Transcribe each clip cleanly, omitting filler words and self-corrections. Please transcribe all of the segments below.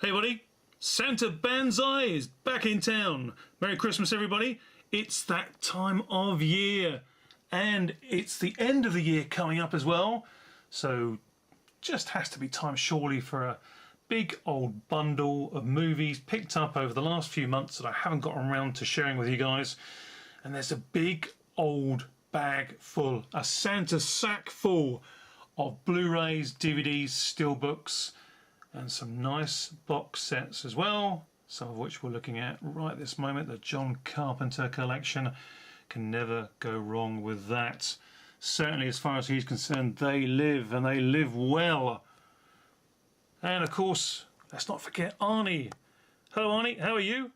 Hey buddy, Santa Banzai is back in town. Merry Christmas everybody. It's that time of year and it's the end of the year coming up as well. So just has to be time surely for a big old bundle of movies picked up over the last few months that I haven't gotten around to sharing with you guys. And there's a big old bag full, a Santa sack full of Blu-rays, DVDs, Steelbooks, and some nice box sets as well, some of which we're looking at right this moment. The John Carpenter collection, can never go wrong with that. Certainly as far as he's concerned, they live and they live well. And of course, let's not forget Arnie. Hello Arnie, how are you?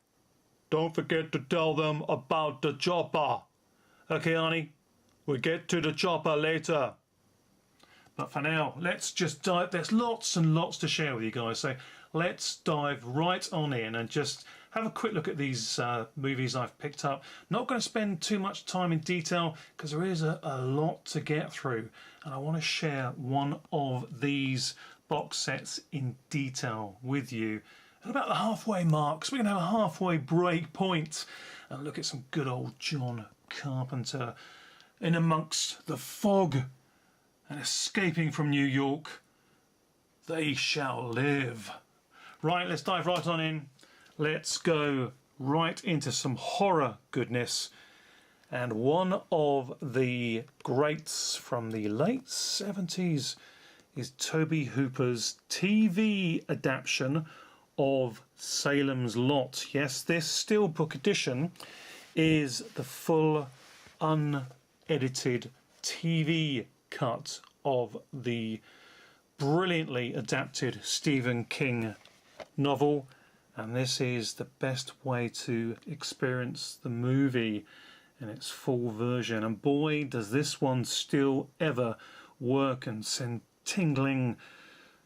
Don't forget to tell them about the chopper. Okay Arnie, we'll get to the chopper later. But for now, let's just dive. There's lots and lots to share with you guys, so let's dive right on in and just have a quick look at these movies I've picked up. Not going to spend too much time in detail because there is a lot to get through, and I want to share one of these box sets in detail with you at about the halfway mark. So we're going to have a halfway break point and look at some good old John Carpenter in amongst the fog. And escaping from New York, they shall live. Right, let's dive right on in. Let's go right into some horror goodness. And one of the greats from the late 70s is Tobe Hooper's TV adaptation of Salem's Lot. Yes, this Steelbook edition is the full unedited TV cut of the brilliantly adapted Stephen King novel, and this is the best way to experience the movie in its full version. And boy, does this one still ever work and send tingling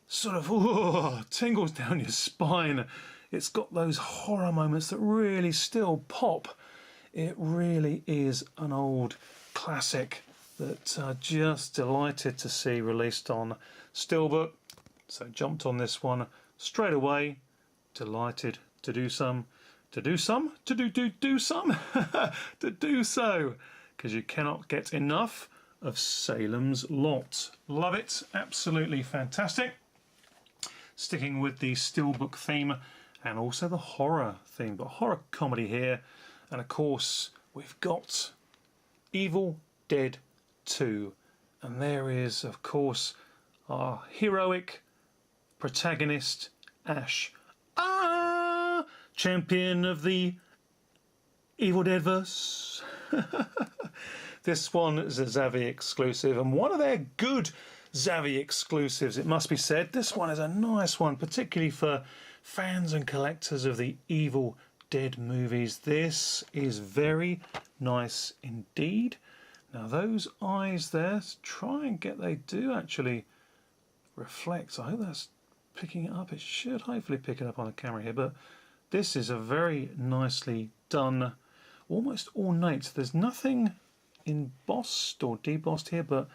sort of tingles down your spine. It's got those horror moments that really still pop. It really is an old classic that just delighted to see released on Steelbook. So jumped on this one straight away. Delighted to do some, to do some, to do some, to do so, because you cannot get enough of Salem's Lot. Love it, absolutely fantastic. Sticking with the Steelbook theme and also the horror theme, but horror comedy here. And of course we've got Evil Dead 2, and there is of course our heroic protagonist Ash, champion of the Evil Dead verse. This one is a Zavvi exclusive, and one of their good Zavvi exclusives, it must be said. This one is a nice one, particularly for fans and collectors of the Evil Dead movies. This is very nice indeed. Now those eyes there, try and get, they do actually reflect. I hope that's picking it up. It should hopefully pick it up on the camera here, but this is a very nicely done, almost ornate. There's nothing embossed or debossed here, but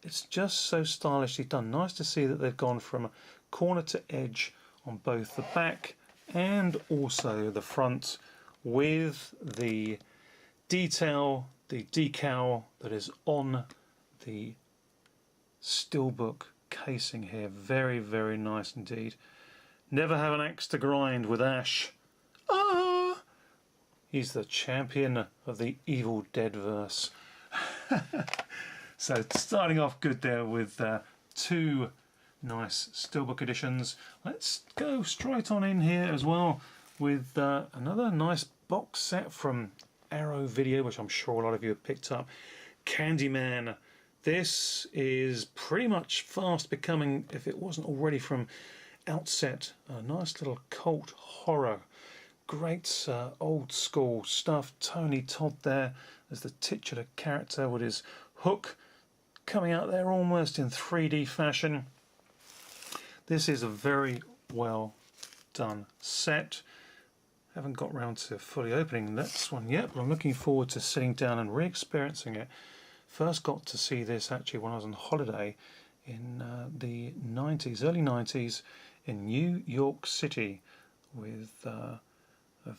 it's just so stylishly done. Nice to see that they've gone from corner to edge on both the back and also the front with the detail, the decal that is on the Steelbook casing here. Very, very nice indeed. Never have an axe to grind with Ash. He's the champion of the Evil Dead verse. So starting off good there with two nice Steelbook editions. Let's go straight on in here as well with another nice box set from Arrow Video, which I'm sure a lot of you have picked up. Candyman. This is pretty much fast becoming, if it wasn't already from outset, a nice little cult horror. Great old school stuff. Tony Todd there as the titular character with his hook coming out there almost in 3D fashion. This is a very well done set. Haven't got round to fully opening this one yet, but I'm looking forward to sitting down and re-experiencing it. First got to see this actually when I was on holiday in the 90s, early 90s in New York City with a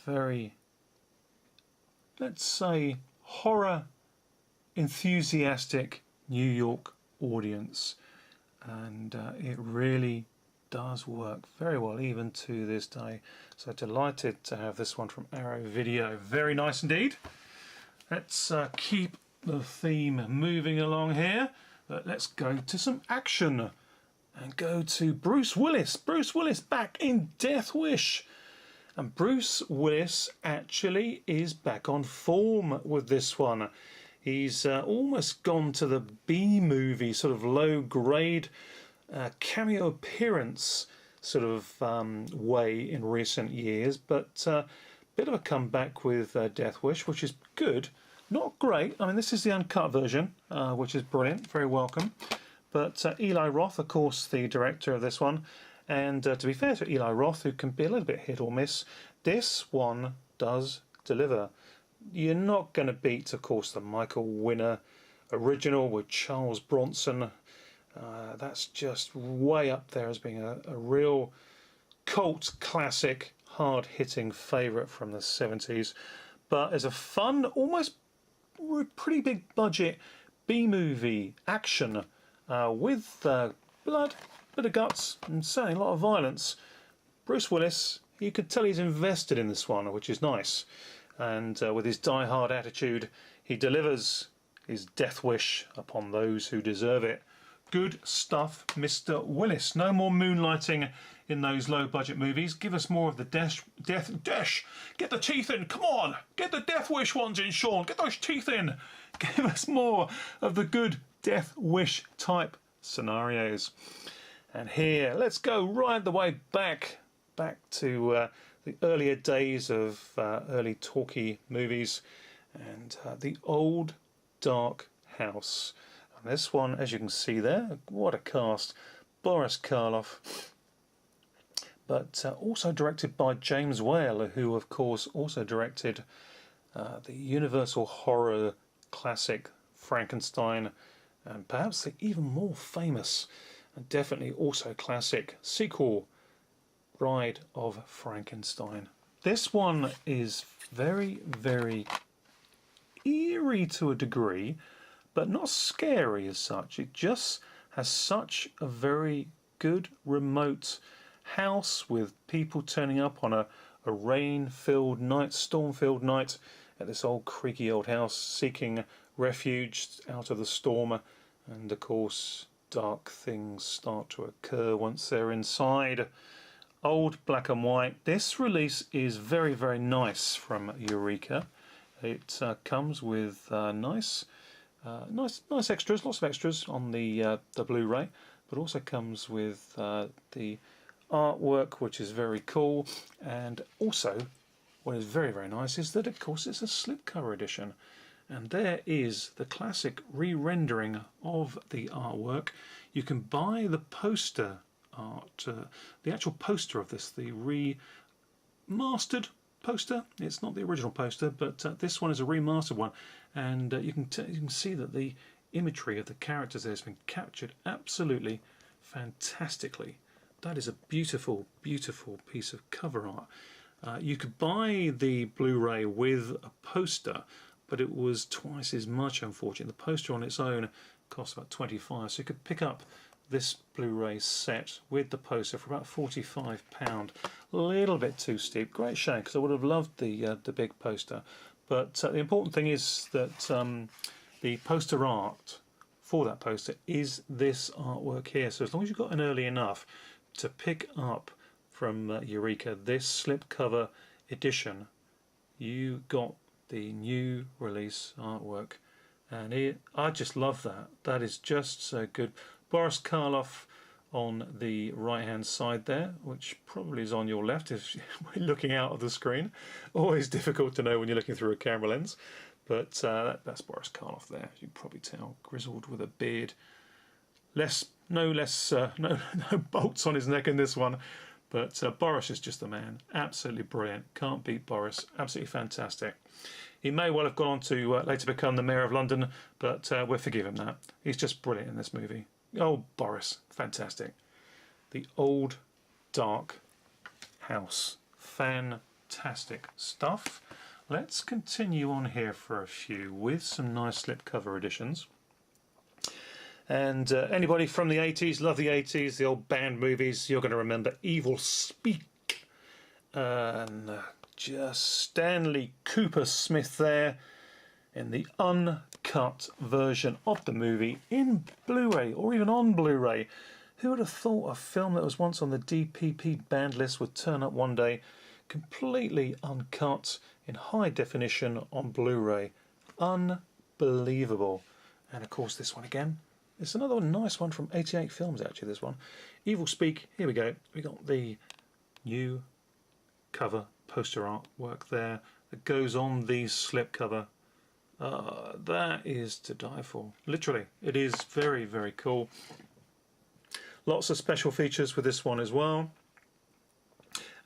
very, let's say, horror enthusiastic New York audience, and it really does work very well even to this day. So delighted to have this one from Arrow Video. Very nice indeed. Let's keep the theme moving along here, but let's go to some action and go to Bruce Willis. Bruce Willis back in Death Wish. And Bruce Willis actually is back on form with this one. He's almost gone to the B-movie, sort of low-grade cameo appearance sort of way in recent years. But bit of a comeback with Death Wish, which is good. Not great. I mean, this is the uncut version, which is brilliant, very welcome. But Eli Roth, of course, the director of this one. And to be fair to Eli Roth, who can be a little bit hit or miss, this one does deliver. You're not going to beat, of course, the Michael Winner original with Charles Bronson. That's just way up there as being a real cult classic, hard-hitting favourite from the 70s. But as a fun, almost pretty big budget B-movie action with blood, bit of guts, and certainly a lot of violence, Bruce Willis, you could tell he's invested in this one, which is nice. And with his die-hard attitude, he delivers his death wish upon those who deserve it. Good stuff, Mr. Willis. No more moonlighting in those low-budget movies. Give us more of the death. Get the teeth in. Come on. Get the death wish ones in, Sean. Get those teeth in. Give us more of the good death wish type scenarios. And here, let's go right the way back to the earlier days of early talkie movies, and the old dark house. And this one, as you can see there, what a cast. Boris Karloff, but also directed by James Whale, who of course also directed the Universal horror classic Frankenstein, and perhaps the even more famous and definitely also classic sequel, Bride of Frankenstein. This one is very, very eerie to a degree, but not scary as such. It just has such a very good remote house with people turning up on a rain-filled night, storm-filled night at this old creaky old house, seeking refuge out of the storm, and of course dark things start to occur once they're inside. Old black and white. This release is very, very nice from Eureka. It comes with nice extras, lots of extras on the Blu-ray, but also comes with the artwork, which is very cool. And also, what is very, very nice is that, of course, it's a slipcover edition. And there is the classic re-rendering of the artwork. You can buy the poster art, the actual poster of this, the remastered poster. It's not the original poster, but this one is a remastered one. And you can see that the imagery of the characters there has been captured absolutely fantastically. That is a beautiful, beautiful piece of cover art. You could buy the Blu-ray with a poster, but it was twice as much, unfortunately. The poster on its own cost about $25, so you could pick up this Blu-ray set with the poster for about £45. A little bit too steep. Great shame, because I would have loved the big poster. But the important thing is that the poster art for that poster is this artwork here. So as long as you got in early enough to pick up from Eureka this slipcover edition, you got the new release artwork, and I just love that. That is just so good. Boris Karloff on the right hand side there, which probably is on your left if we're looking out of the screen. Always difficult to know when you're looking through a camera lens, but that's Boris Karloff there, as you can probably tell, grizzled with a beard. No bolts on his neck in this one, but Boris is just the man. Absolutely brilliant. Can't beat Boris. Absolutely fantastic. He may well have gone on to later become the Mayor of London, but we'll forgive him that. He's just brilliant in this movie. Oh, Boris, fantastic. The old dark house. Fantastic stuff. Let's continue on here for a few with some nice slipcover editions. And anybody from the 80s, love the 80s, the old band movies, you're going to remember Evil Speak. And just Stanley Cooper Smith there in the uncut version of the movie in Blu-ray, or even on Blu-ray. Who would have thought a film that was once on the DPP banned list would turn up one day completely uncut in high definition on Blu-ray? Unbelievable. And of course this one again. It's another nice one from 88 Films, actually, this one. Evil Speak, here we go. We got the new cover poster artwork there that goes on the slipcover. That is to die for. Literally, it is very, very cool. Lots of special features with this one as well.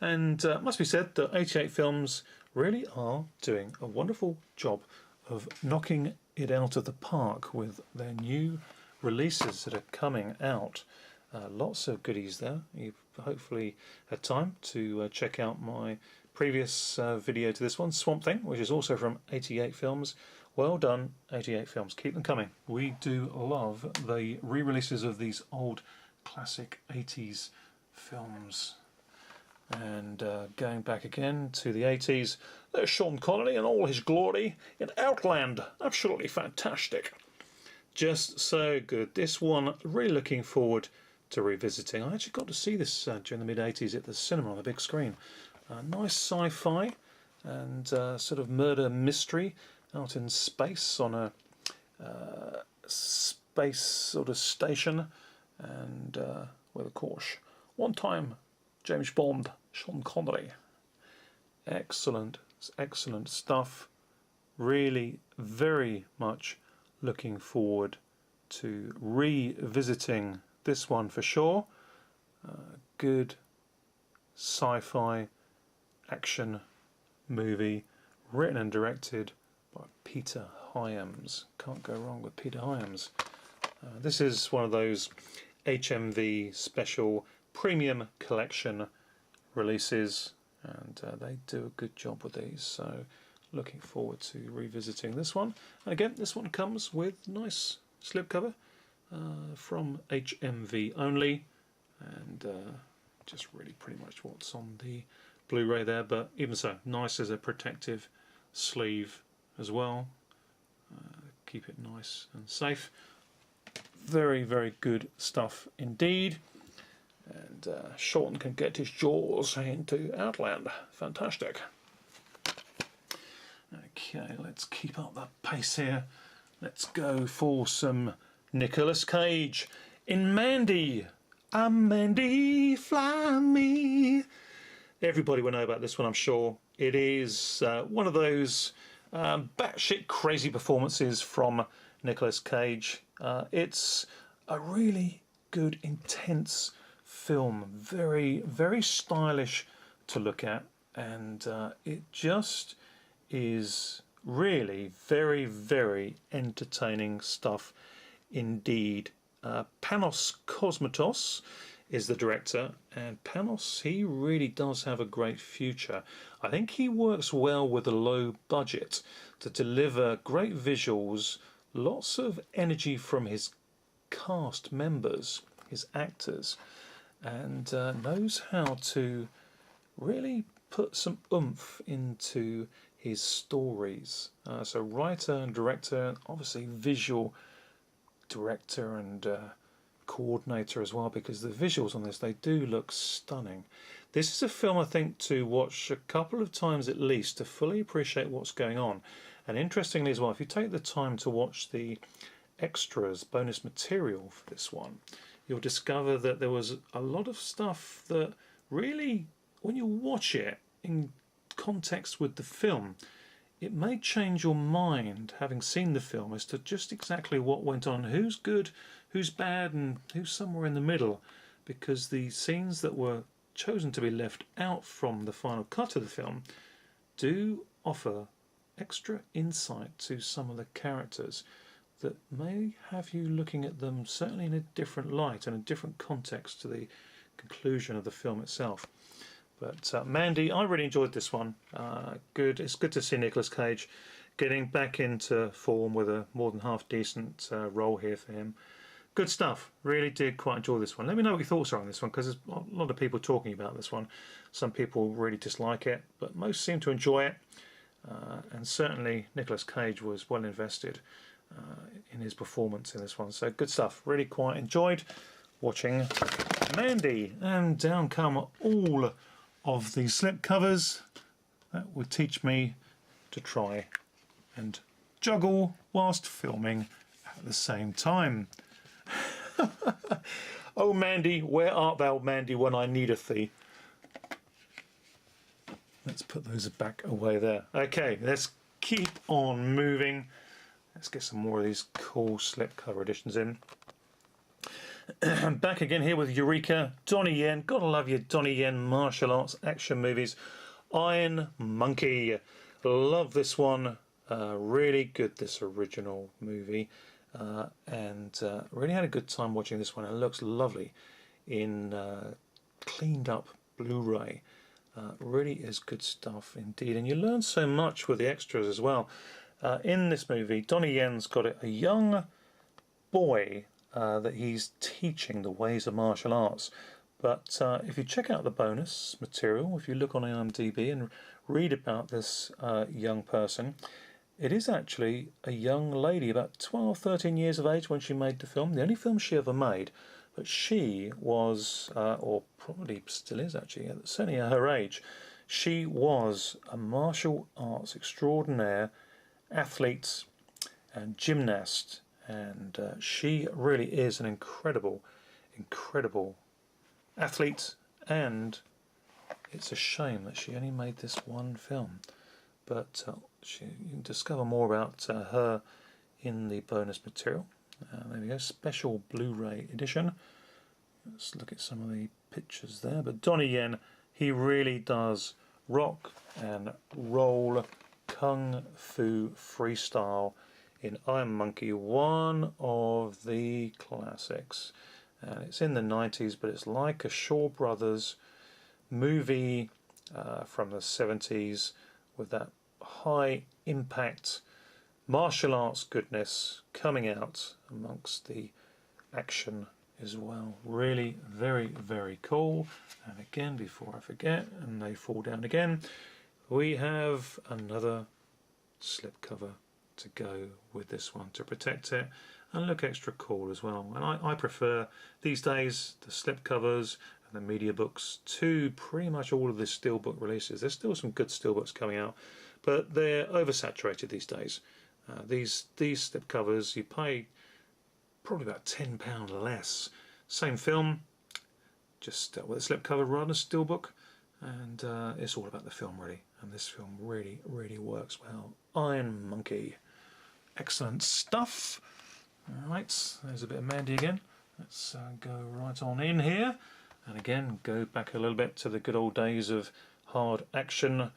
And must be said that 88 Films really are doing a wonderful job of knocking it out of the park with their new releases that are coming out. Lots of goodies there. You've hopefully had time to check out my previous video to this one, Swamp Thing, which is also from 88 Films. Well done, 88 Films. Keep them coming. We do love the re-releases of these old classic 80s films. And going back again to the 80s, there's Sean Connery in all his glory in Outland. Absolutely fantastic. Just so good. This one, really looking forward to revisiting. I actually got to see this during the mid-80s at the cinema on the big screen. Nice sci-fi and sort of murder mystery out in space on a space sort of station. And with, of course, one time James Bond, Sean Connery. Excellent, excellent stuff. Really very much looking forward to revisiting this one for sure. Good sci-fi action movie written and directed by Peter Hyams. Can't go wrong with Peter Hyams. This is one of those HMV special premium collection releases, and they do a good job with these, so looking forward to revisiting this one. And again, this one comes with nice slipcover from HMV only, and just really pretty much what's on the Blu-ray there, but even so, nice as a protective sleeve as well. Keep it nice and safe. Very, very good stuff indeed. And Sean can get his jaws into Outland. Fantastic. Okay, let's keep up that pace here. Let's go for some Nicolas Cage in Mandy. I'm Mandy, fly me. Everybody will know about this one, I'm sure. It is one of those batshit crazy performances from Nicolas Cage. It's a really good, intense film. Very, very stylish to look at, and it just is really very, very entertaining stuff indeed. Panos Cosmatos is the director, and Panos, he really does have a great future. I think he works well with a low budget to deliver great visuals, lots of energy from his cast members, his actors, and knows how to really put some oomph into his stories. So writer and director, obviously visual director and coordinator as well, because the visuals on this, they do look stunning. This is a film I think to watch a couple of times at least to fully appreciate what's going on. And interestingly as well, if you take the time to watch the extras, bonus material for this one, you'll discover that there was a lot of stuff that really, when you watch it in context with the film, it may change your mind, having seen the film, as to just exactly what went on, who's good, who's bad, and who's somewhere in the middle, because the scenes that were chosen to be left out from the final cut of the film do offer extra insight to some of the characters that may have you looking at them certainly in a different light and a different context to the conclusion of the film itself. But Mandy, I really enjoyed this one. Good. It's good to see Nicolas Cage getting back into form with a more than half decent role here for him. Good stuff. Really did quite enjoy this one. Let me know what your thoughts are on this one, because there's a lot of people talking about this one. Some people really dislike it, but most seem to enjoy it. And certainly Nicolas Cage was well invested in his performance in this one. So good stuff. Really quite enjoyed watching Mandy. And down come all of the slip covers that would teach me to try and juggle whilst filming at the same time. Oh Mandy, where art thou, Mandy, when I needeth thee? Let's put those back away there. Okay, let's keep on moving. Let's get some more of these cool slipcover editions in. Back again here with Eureka, Donnie Yen. Gotta love you, Donnie Yen martial arts action movies. Iron Monkey. Love this one. Really good, this original movie. And really had a good time watching this one. It looks lovely in cleaned up Blu-ray. Really is good stuff indeed, and you learn so much with the extras as well. In this movie, Donnie Yen's got a young boy that he's teaching the ways of martial arts. But if you check out the bonus material, if you look on IMDb and read about this young person, it is actually a young lady, about 12, 13 years of age when she made the film. The only film she ever made. But she was, or probably still is actually, certainly at her age, she was a martial arts extraordinaire, athlete and gymnast. And she really is an incredible, incredible athlete. And it's a shame that she only made this one film. But you can discover more about her in the bonus material. There we go, special Blu-ray edition. Let's look at some of the pictures there. But Donnie Yen, he really does rock and roll kung fu freestyle in Iron Monkey, one of the classics. It's in the 90s, but it's like a Shaw Brothers movie from the 70s with that high impact martial arts goodness coming out amongst the action as well. Really very, very cool. And again, before I forget and they fall down again, we have another slipcover to go with this one to protect it and look extra cool as well. And I prefer these days the slipcovers and the media books to pretty much all of the Steelbook releases. There's still some good Steelbooks coming out, but they're oversaturated these days. These slipcovers, you pay probably about £10 less. Same film, just with a slipcover rather than a Steelbook, and it's all about the film really. And this film really, really works well. Iron Monkey, excellent stuff. All right, there's a bit of Mandy again. Let's go right on in here, and again go back a little bit to the good old days of hard action,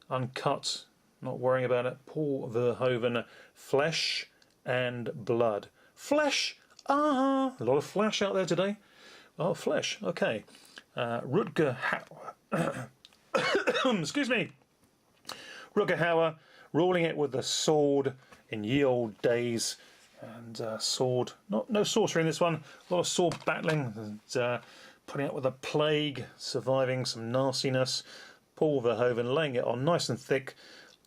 uncut. Not worrying about it. Paul Verhoeven, Flesh and Blood. Flesh! Ah! A lot of flesh out there today. Oh, flesh. Okay. Rutger Hauer. Excuse me. Rutger Hauer ruling it with a sword in ye old days. And sword. No sorcery in this one. A lot of sword battling. And putting up with a plague. Surviving some nastiness. Paul Verhoeven laying it on nice and thick.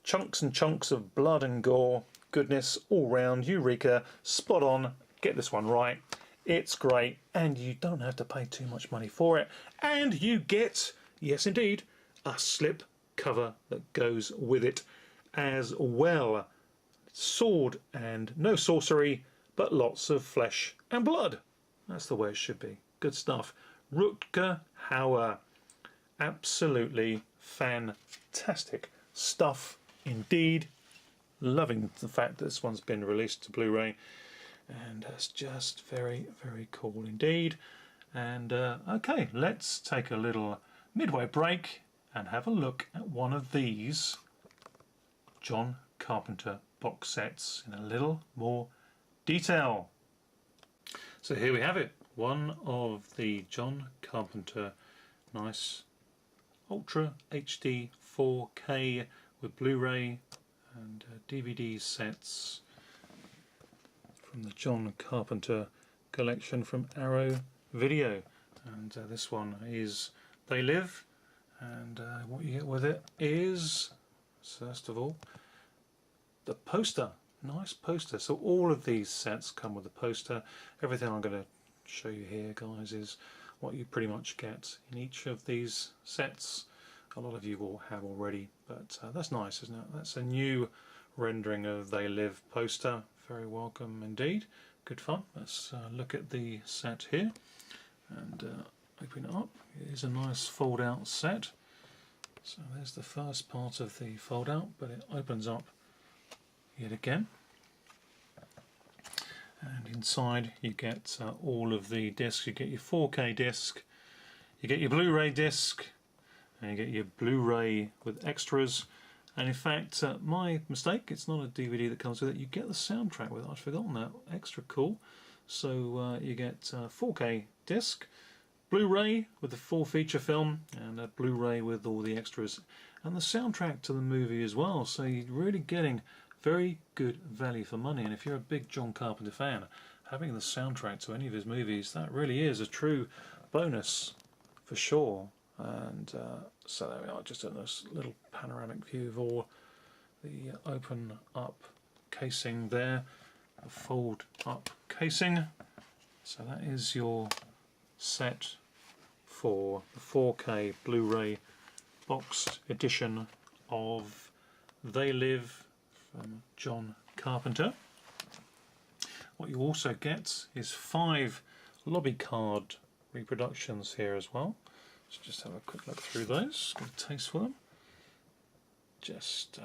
Chunks and chunks of blood and gore, goodness all round. Eureka, spot on, get this one right. It's great, and you don't have to pay too much money for it. And you get, yes indeed, a slip cover that goes with it as well. Sword and no sorcery, but lots of flesh and blood. That's the way it should be. Good stuff. Rutger Hauer. Absolutely fantastic stuff. Indeed, loving the fact that this one's been released to Blu-ray, and it's just very, very cool indeed. And okay, let's take a little midway break and have a look at one of these John Carpenter box sets in a little more detail. So here we have it, one of the John Carpenter nice Ultra HD 4K with Blu-ray and DVD sets from the John Carpenter collection from Arrow Video. And this one is They Live, and what you get with it is, first of all, the poster. Nice poster. So all of these sets come with a poster. Everything I'm going to show you here, guys, is what you pretty much get in each of these sets. A lot of you will have already, but that's nice, isn't it? That's a new rendering of They Live poster. Very welcome indeed. Good fun. Let's look at the set here and open it up. It is a nice fold out set. So there's the first part of the fold out, but it opens up yet again. And inside you get all of the discs. You get your 4K disc, you get your Blu-ray disc, and you get your Blu-ray with extras. And in fact, my mistake, it's not a DVD that comes with it, you get the soundtrack with it. I'd forgotten that. Extra cool. So you get 4K disc, Blu-ray with the full feature film, and a Blu-ray with all the extras, and the soundtrack to the movie as well. So you're really getting very good value for money. And if you're a big John Carpenter fan, having the soundtrack to any of his movies, that really is a true bonus for sure. And so there we are, just a nice little panoramic view of all the open up casing there, the fold up casing. So that is your set for the 4K Blu-ray boxed edition of They Live from John Carpenter. What you also get is 5 lobby card reproductions here as well. Let's just have a quick look through those, get a taste for them. Just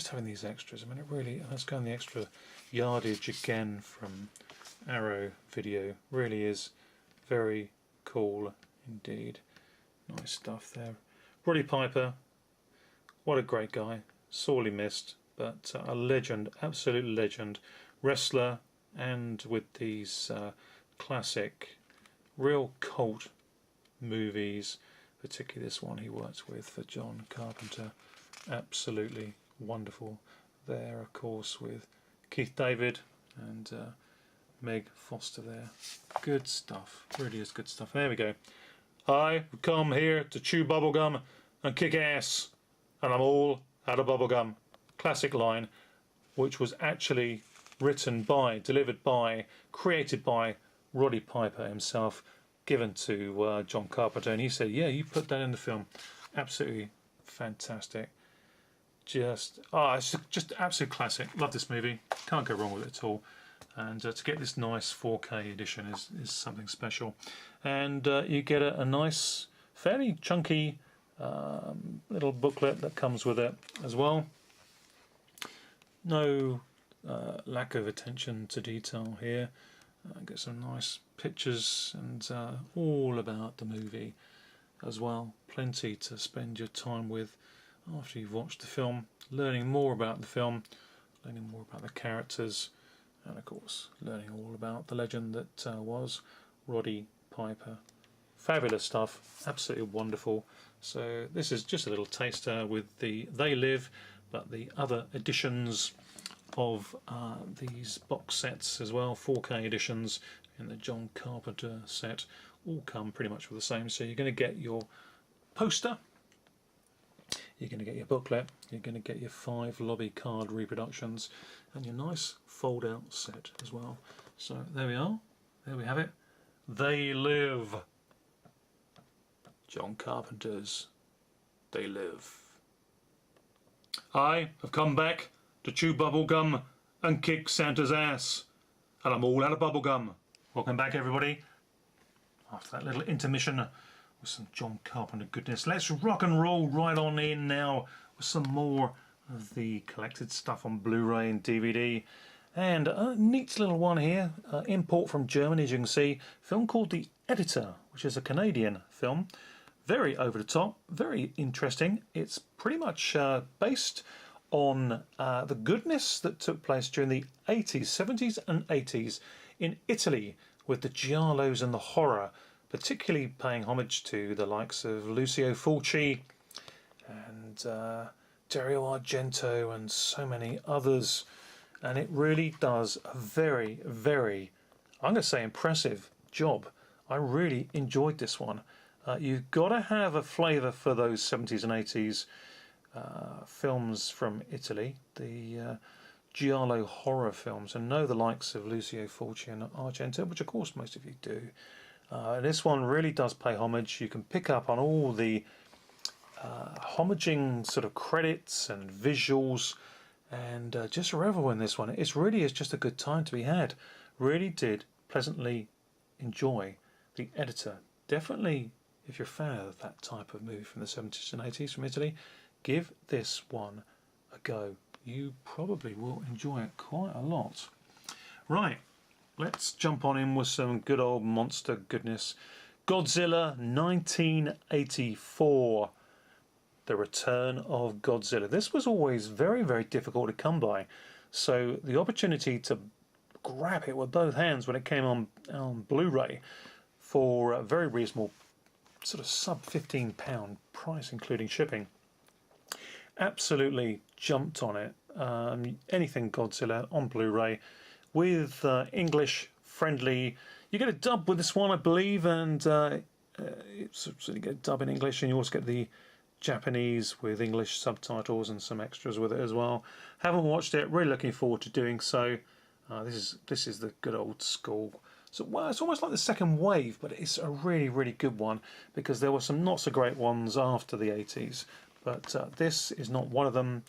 having these extras, I mean, it really, let's go on the extra yardage again from Arrow Video, really is very cool indeed. Nice stuff there. Roddy Piper, what a great guy, sorely missed, but a legend, absolute legend, wrestler, and with these classic, real cult movies, particularly this one he worked with for John Carpenter, absolutely wonderful. There, of course, with Keith David and Meg Foster there. Good stuff, really is good stuff. There we go. I come here to chew bubblegum and kick ass, and I'm all out of bubblegum. Classic line, which was actually written by, delivered by, created by Roddy Piper himself, given to John Carpenter, and he said, yeah, you put that in the film. Absolutely fantastic. It's just absolute classic. Love this movie, can't go wrong with it at all. And to get this nice 4K edition is something special. And you get a nice, fairly chunky little booklet that comes with it as well. No lack of attention to detail here. Get some nice pictures and all about the movie as well. Plenty to spend your time with after you've watched the film, learning more about the film, learning more about the characters, and of course learning all about the legend that was Roddy Piper. Fabulous stuff, absolutely wonderful. So this is just a little taster with the They Live, but the other editions of these box sets as well, 4K editions in the John Carpenter set, all come pretty much with the same. So you're going to get your poster, you're going to get your booklet, you're going to get your 5 lobby card reproductions, and your nice fold out set as well. So there we are, there we have it. They Live. John Carpenter's They Live. I have come back to chew bubblegum and kick Santa's ass, and I'm all out of bubblegum. Welcome back, everybody. After that little intermission with some John Carpenter goodness, let's rock and roll right on in now with some more of the collected stuff on Blu-ray and DVD. And a neat little one here, import from Germany, as you can see, a film called The Editor, which is a Canadian film. Very over the top, very interesting. It's pretty much based on the goodness that took place during the 80s, 70s and 80s in Italy, with the giallos and the horror, particularly paying homage to the likes of Lucio Fulci and Dario Argento and so many others. And it really does a very, very, I'm going to say, impressive job. I really enjoyed this one. You've got to have a flavour for those 70s and 80s films from Italy, the giallo horror films, and know the likes of Lucio Fulci and Argento, which of course most of you do. This one really does pay homage. You can pick up on all the homaging sort of credits and visuals, and just revel in this one. It really is just a good time to be had. Really did pleasantly enjoy the editor. Definitely, if you're a fan of that type of movie from the 70s and 80s from Italy, give this one a go. You probably will enjoy it quite a lot. Right, let's jump on in with some good old monster goodness. Godzilla 1984. The Return of Godzilla. This was always very, very difficult to come by. So the opportunity to grab it with both hands when it came on Blu-ray for a very reasonable sort of sub £15 price including shipping, absolutely jumped on it. Anything Godzilla on Blu-ray with English friendly. You get a dub with this one, I believe, and you get a dub in English, and you also get the Japanese with English subtitles and some extras with it as well. Haven't watched it, really looking forward to doing so. This is the good old school. So, well, it's almost like the second wave, but it's a really, really good one because there were some not so great ones after the 80s. But this is not one of them.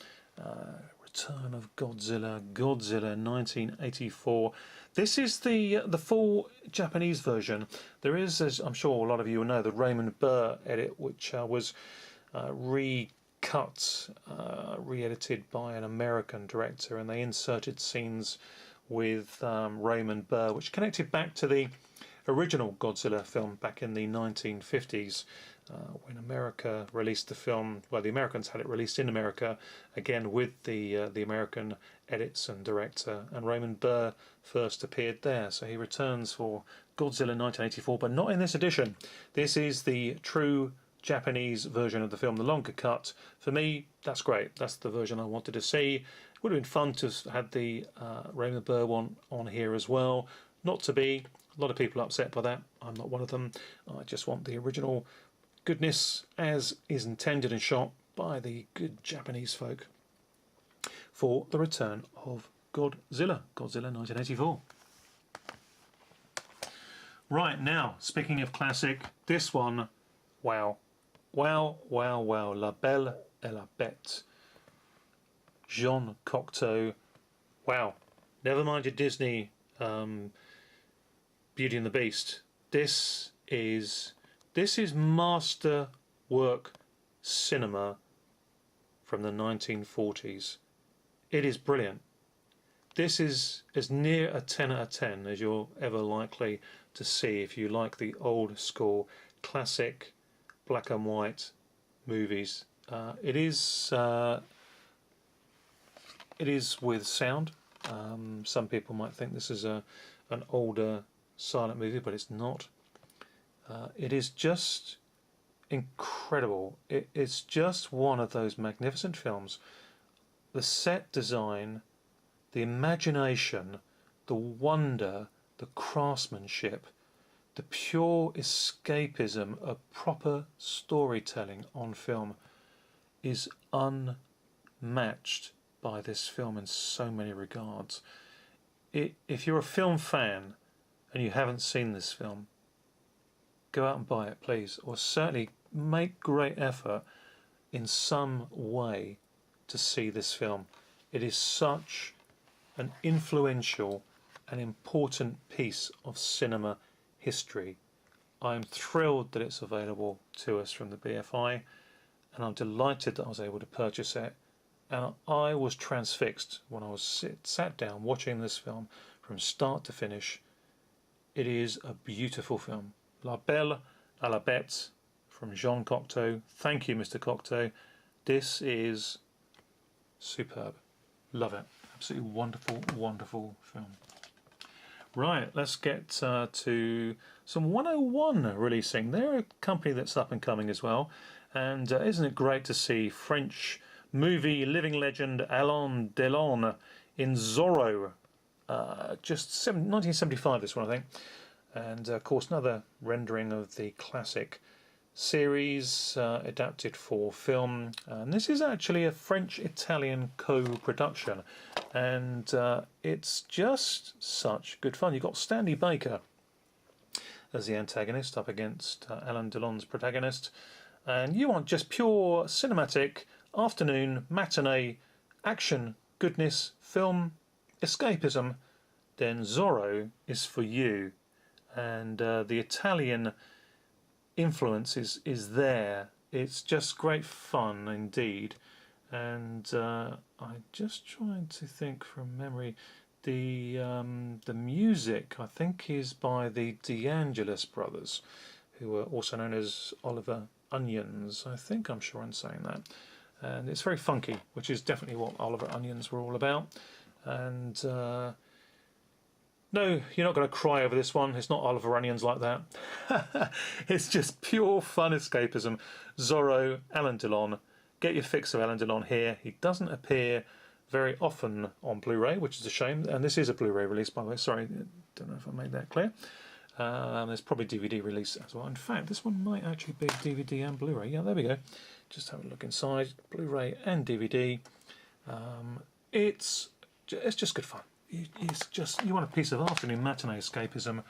Return of Godzilla, Godzilla 1984. This is the full Japanese version. There is, as I'm sure a lot of you will know, the Raymond Burr edit, which was recut, re-edited by an American director, and they inserted scenes with Raymond Burr, which connected back to the original Godzilla film back in the 1950s, when America released the film. Well, the Americans had it released in America, again with the American edits and director, and Raymond Burr first appeared there. So he returns for Godzilla 1984, but not in this edition. This is the true Japanese version of the film, the longer cut. For me, that's great. That's the version I wanted to see. It would have been fun to have had the Raymond Burr one on here as well. Not to be. A lot of people are upset by that. I'm not one of them. I just want the original goodness as is intended and shot by the good Japanese folk for the return of Godzilla. Godzilla 1984. Right, now, speaking of classic, this one, wow. Wow, wow, wow. La Belle et la Bête. Jean Cocteau. Wow. Never mind your Disney Beauty and the Beast. This is master work cinema from the 1940s. It is brilliant. This is as near a 10 out of 10 as you're ever likely to see if you like the old school classic black and white movies. It is with sound. Some people might think this is an older silent movie, but it's not. It is just incredible. It's just one of those magnificent films. The set design, the imagination, the wonder, the craftsmanship, the pure escapism of proper storytelling on film is unmatched by this film in so many regards. If you're a film fan and you haven't seen this film, go out and buy it, please, or certainly make great effort in some way to see this film. It is such an influential and important piece of cinema history. I'm thrilled that it's available to us from the BFI, and I'm delighted that I was able to purchase it. And I was transfixed when I was sat down watching this film from start to finish. It is a beautiful film. La Belle à la Bête from Jean Cocteau. Thank you, Mr. Cocteau. This is superb. Love it. Absolutely wonderful, wonderful film. Right, let's get to some 101 releasing. They're a company that's up and coming as well. And isn't it great to see French movie living legend Alain Delon in Zorro? Just 1975, this one, I think. And of course, another rendering of the classic series adapted for film. And this is actually a French-Italian co-production. And it's just such good fun. You've got Stanley Baker as the antagonist up against Alain Delon's protagonist. And you want just pure cinematic afternoon matinee action goodness film escapism, then Zorro is for you. And the Italian influence is there. It's just great fun indeed. And I'm just trying to think from memory. The music, I think, is by the DeAngelis brothers, who are also known as Oliver Onions. I'm sure I'm saying that. And it's very funky, which is definitely what Oliver Onions were all about. And no, you're not going to cry over this one. It's not Oliver Onions like that. It's just pure fun escapism. Zorro, Alain Delon. Get your fix of Alain Delon here. He doesn't appear very often on Blu-ray, which is a shame. And this is a Blu-ray release, by the way. Sorry, don't know if I made that clear. There's probably DVD release as well. In fact, this one might actually be DVD and Blu-ray. Yeah, there we go. Just have a look inside. Blu-ray and DVD. It's just good fun. You want a piece of afternoon matinee escapism,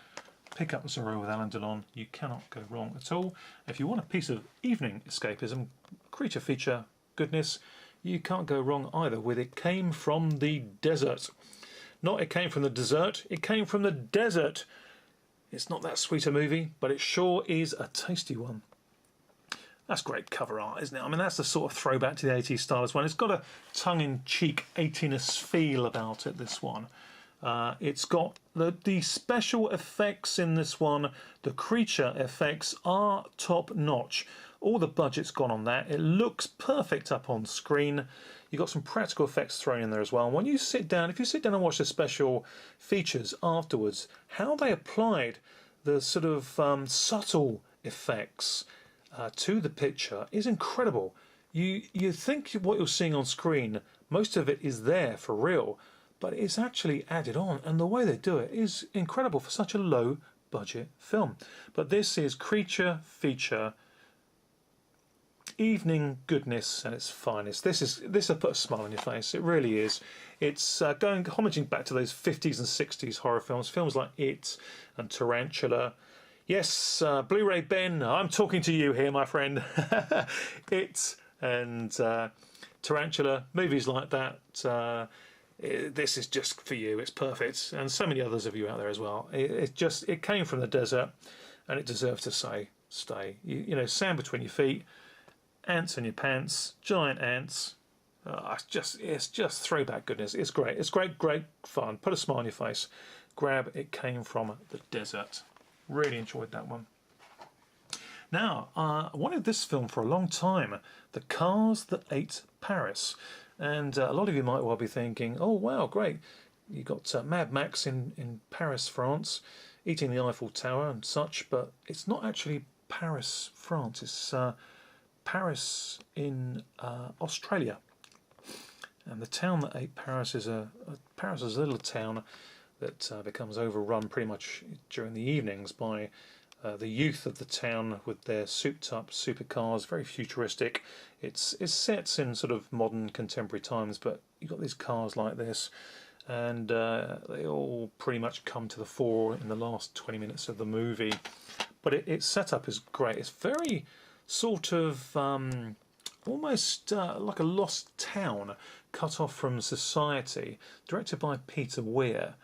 pick up Zorro with Alain Delon. You cannot go wrong at all. If you want a piece of evening escapism, creature feature goodness, you can't go wrong either with It Came From the Desert. Not It Came From the Dessert, It Came From the Desert. It's not that sweet a movie, but it sure is a tasty one. That's great cover art, isn't it? I mean, that's the sort of throwback to the 80s style as well. It's got a tongue-in-cheek 80ness feel about it, this one. It's got the special effects in this one. The creature effects are top-notch. All the budget's gone on that. It looks perfect up on screen. You've got some practical effects thrown in there as well. And when you sit down, if you sit down and watch the special features afterwards, how they applied the sort of subtle effects to the picture is incredible. You think what you're seeing on screen, most of it is there for real, but it's actually added on, and the way they do it is incredible for such a low budget film. But this is creature feature evening goodness at its finest. This will put a smile on your face. It really is. It's homaging back to those 50s and 60s horror films like It and Tarantula. Yes, Blu-ray Ben, I'm talking to you here, my friend. It and Tarantula, movies like that. This is just for you. It's perfect, and so many others of you out there as well. It came from the desert, and it deserves to stay. You know, sand between your feet, ants in your pants, giant ants. It's just throwback goodness. It's great. It's great fun. Put a smile on your face. Grab It Came From the Desert. Really enjoyed that one. Now, I wanted this film for a long time, The Cars That Ate Paris. And a lot of you might well be thinking, oh wow, great. You got Mad Max in Paris, France, eating the Eiffel Tower and such, but it's not actually Paris, France. It's Paris in Australia. And the town that ate Paris is Paris is a little town that becomes overrun pretty much during the evenings by the youth of the town with their souped-up supercars, very futuristic. It's set in sort of modern contemporary times, but you've got these cars like this, and they all pretty much come to the fore in the last 20 minutes of the movie. But its setup is great. It's very sort of almost like a lost town, cut off from society, directed by Peter Weir,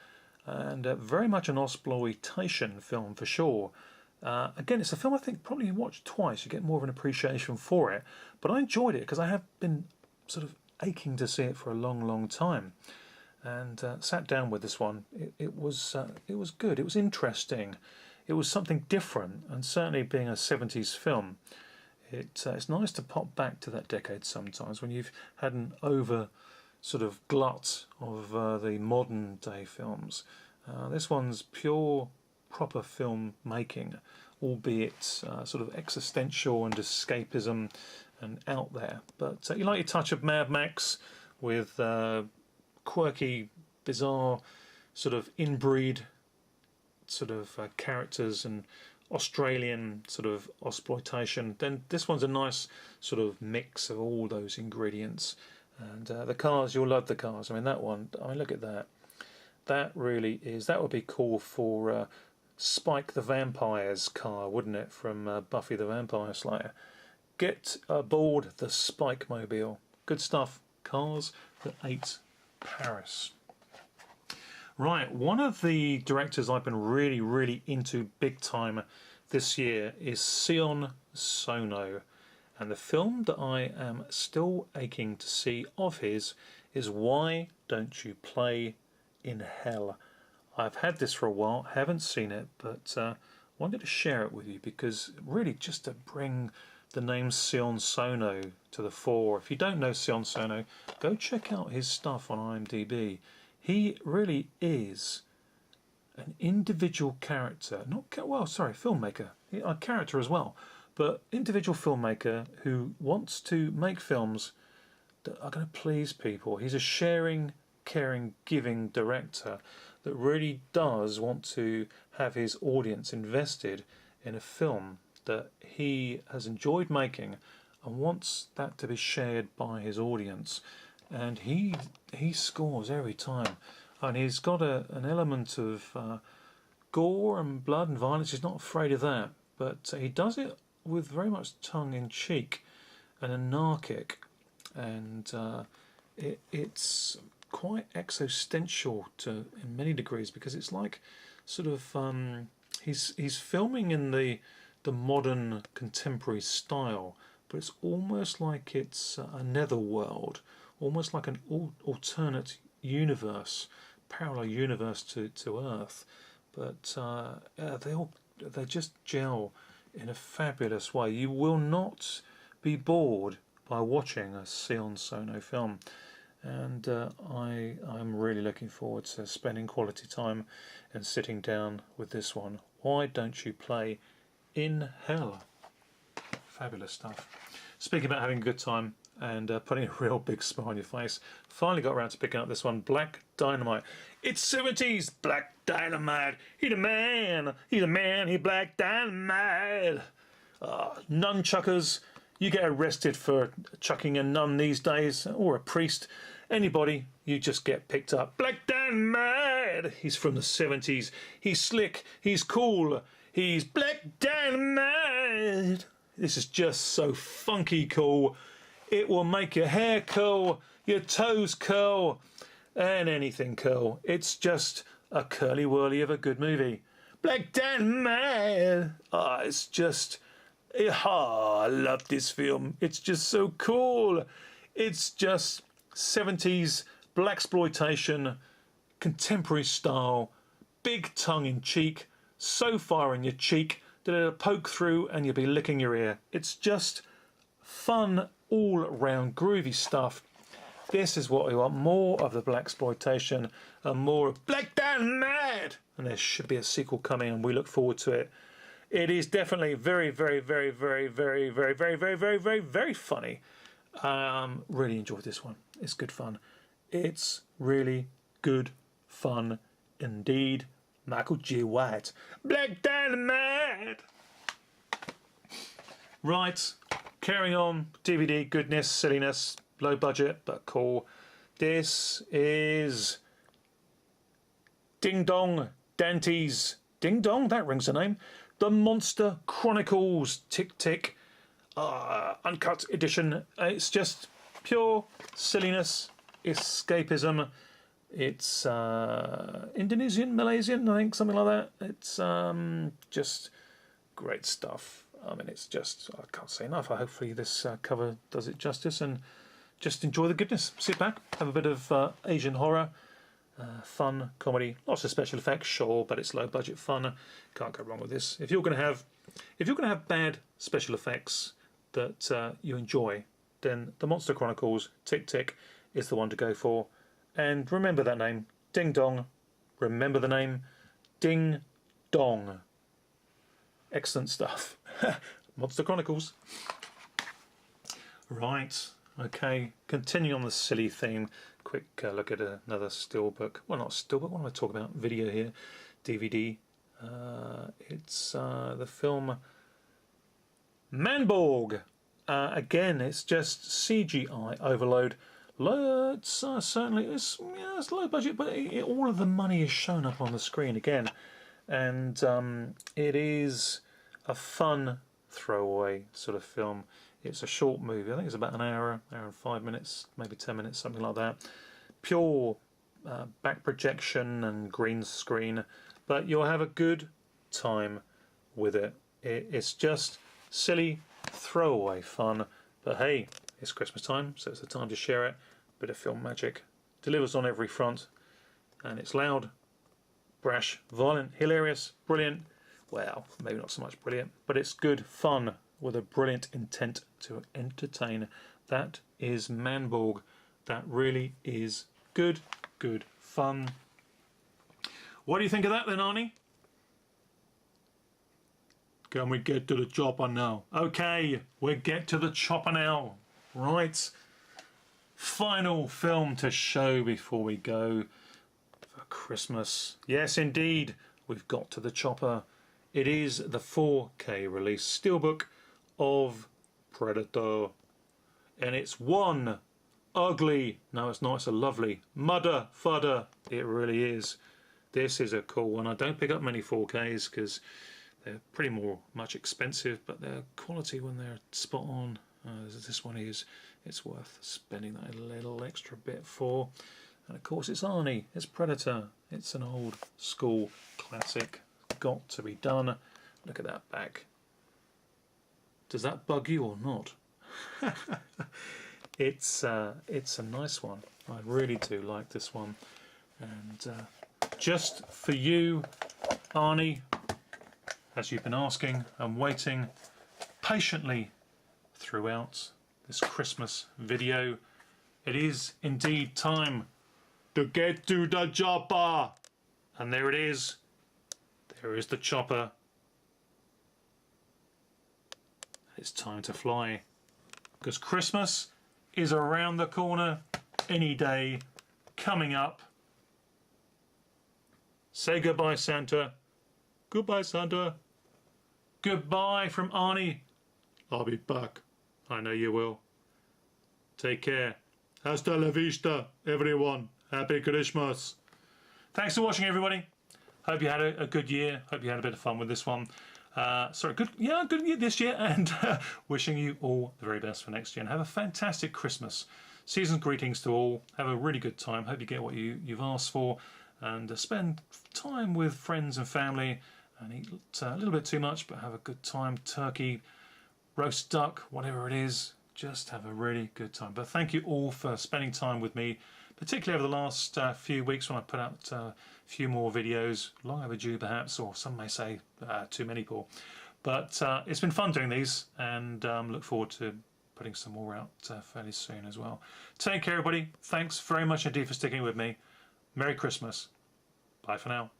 and very much an exploitation film for sure. Again, it's a film I think probably you watch twice, you get more of an appreciation for it, but I enjoyed it because I have been sort of aching to see it for a long time, and sat down with this one. It was good, it was interesting, it was something different, and certainly being a 70s film, it's nice to pop back to that decade sometimes when you've had an over sort of glut of the modern day films. This one's pure, proper film making, albeit sort of existential and escapism and out there. But you like your touch of Mad Max with quirky, bizarre, sort of inbreed sort of characters and Australian sort of exploitation, then this one's a nice sort of mix of all those ingredients. And the cars, you'll love the cars. I mean, that one, I mean, look at that. That really is, that would be cool for Spike the Vampire's car, wouldn't it, from Buffy the Vampire Slayer. Get aboard the Spike Mobile. Good stuff. Cars that ate Paris. Right, one of the directors I've been really into big time this year is Sion Sono, and the film that I am still aching to see of his is Why Don't You Play in Hell. I've had this for a while, haven't seen it, but wanted to share it with you because really just to bring the name Sion Sono to the fore. If you don't know Sion Sono, go check out his stuff on IMDb. He really is an individual character, filmmaker, a character as well, but individual filmmaker who wants to make films that are going to please people. He's a sharing, caring, giving director that really does want to have his audience invested in a film that he has enjoyed making and wants that to be shared by his audience. And he scores every time, and he's got an element of gore and blood and violence. He's not afraid of that, but he does it with very much tongue in cheek and anarchic, and it's quite existential in many degrees, because it's like sort of he's filming in the modern contemporary style, but it's almost like it's a netherworld. Almost like an alternate universe, parallel universe to Earth, but they just gel in a fabulous way. You will not be bored by watching a Sion Sono film, and I'm really looking forward to spending quality time and sitting down with this one. Why Don't You Play in Hell? Fabulous stuff. Speaking about having a good time and putting a real big smile on your face, finally got around to picking up this one, Black Dynamite. It's 70s Black Dynamite. He's a man, he Black Dynamite. Nunchuckers, you get arrested for chucking a nun these days, or a priest, anybody, you just get picked up. Black Dynamite. He's from the 70s. He's slick, he's cool, he's Black Dynamite. This is just so funky cool. It will make your hair curl, your toes curl, and anything curl. It's just a curly whirly of a good movie. Black Dynamite. It's just, I love this film. It's just so cool. It's just 70s blaxploitation, contemporary style, big tongue in cheek, so far in your cheek that it'll poke through and you'll be licking your ear. It's just fun, all round groovy stuff. This is what we want, more of the blaxploitation and more of Black Dynamite. And there should be a sequel coming, and we look forward to it. It is definitely very funny. Really enjoyed this one. It's good fun. It's really good fun indeed. Michael G. White. Black Dynamite. Right, carrying on. DVD goodness, silliness, low budget but cool. This is Ding Dong Dante's Ding Dong. That rings a name. The Monster Chronicles Tick Tick uncut edition. It's just pure silliness, escapism. It's Indonesian, Malaysian, I think, something like that. It's just great stuff. I mean, it's just, I can't say enough. Hopefully this cover does it justice, and just enjoy the goodness. Sit back, have a bit of Asian horror, fun, comedy, lots of special effects, sure, but it's low budget fun. Can't go wrong with this. If you're going to have bad special effects that you enjoy, then The Monster Chronicles Tick Tick is the one to go for. And remember that name, Ding Dong, remember the name, Ding Dong. Excellent stuff. Monster Chronicles. Right, okay, continuing on the silly theme, quick look at another Steelbook. Well, not Steelbook, what am I talking about? Video here, DVD. It's the film Manborg. Again, it's just CGI overload. It's certainly it's low budget, but all of the money is shown up on the screen again, and it is a fun throwaway sort of film. It's a short movie. I think it's about an hour and 5 minutes, maybe 10 minutes, something like that. Pure back projection and green screen, but you'll have a good time with it. It's just silly throwaway fun, but hey, it's Christmas time, so it's the time to share it. Bit of film magic. Delivers on every front, and it's loud, brash, violent, hilarious, brilliant. Well, maybe not so much brilliant, but it's good fun with a brilliant intent to entertain. That is Manborg. That really is good fun. What do you think of that then, Arnie? Can we get to the chopper now? Okay, we get to the chopper now. Right. Final film to show before we go for Christmas. Yes, indeed, we've got to the chopper. It is the 4K release Steelbook of Predator. And it's one ugly, no it's not, it's a lovely mudder fudder. It really is. This is a cool one. I don't pick up many 4Ks because they're pretty much expensive, but their quality when they're spot on, as this one is, it's worth spending that little extra bit for. And of course it's Arnie, it's Predator, it's an old school classic, got to be done. Look at that back. Does that bug you or not? It's a nice one. I really do like this one. And just for you, Arnie, as you've been asking and waiting patiently throughout this Christmas video, it is indeed time to get to the chopper. And there it is. There is the chopper. It's time to fly, because Christmas is around the corner, any day, coming up. Say goodbye, Santa. Goodbye, Santa. Goodbye from Arnie. I'll be back. I know you will. Take care. Hasta la vista, everyone. Happy Christmas. Thanks for watching, everybody. Hope you had a good year. Hope you had a bit of fun with this one. Good year this year, and wishing you all the very best for next year. And have a fantastic Christmas. Season's greetings to all. Have a really good time. Hope you get what you've asked for, and spend time with friends and family. And eat a little bit too much, but have a good time. Turkey, roast duck, whatever it is. Just have a really good time. But thank you all for spending time with me, particularly over the last few weeks when I put out a few more videos, long overdue perhaps, or some may say too many, Paul. But it's been fun doing these, and look forward to putting some more out fairly soon as well. Take care, everybody. Thanks very much indeed for sticking with me. Merry Christmas. Bye for now.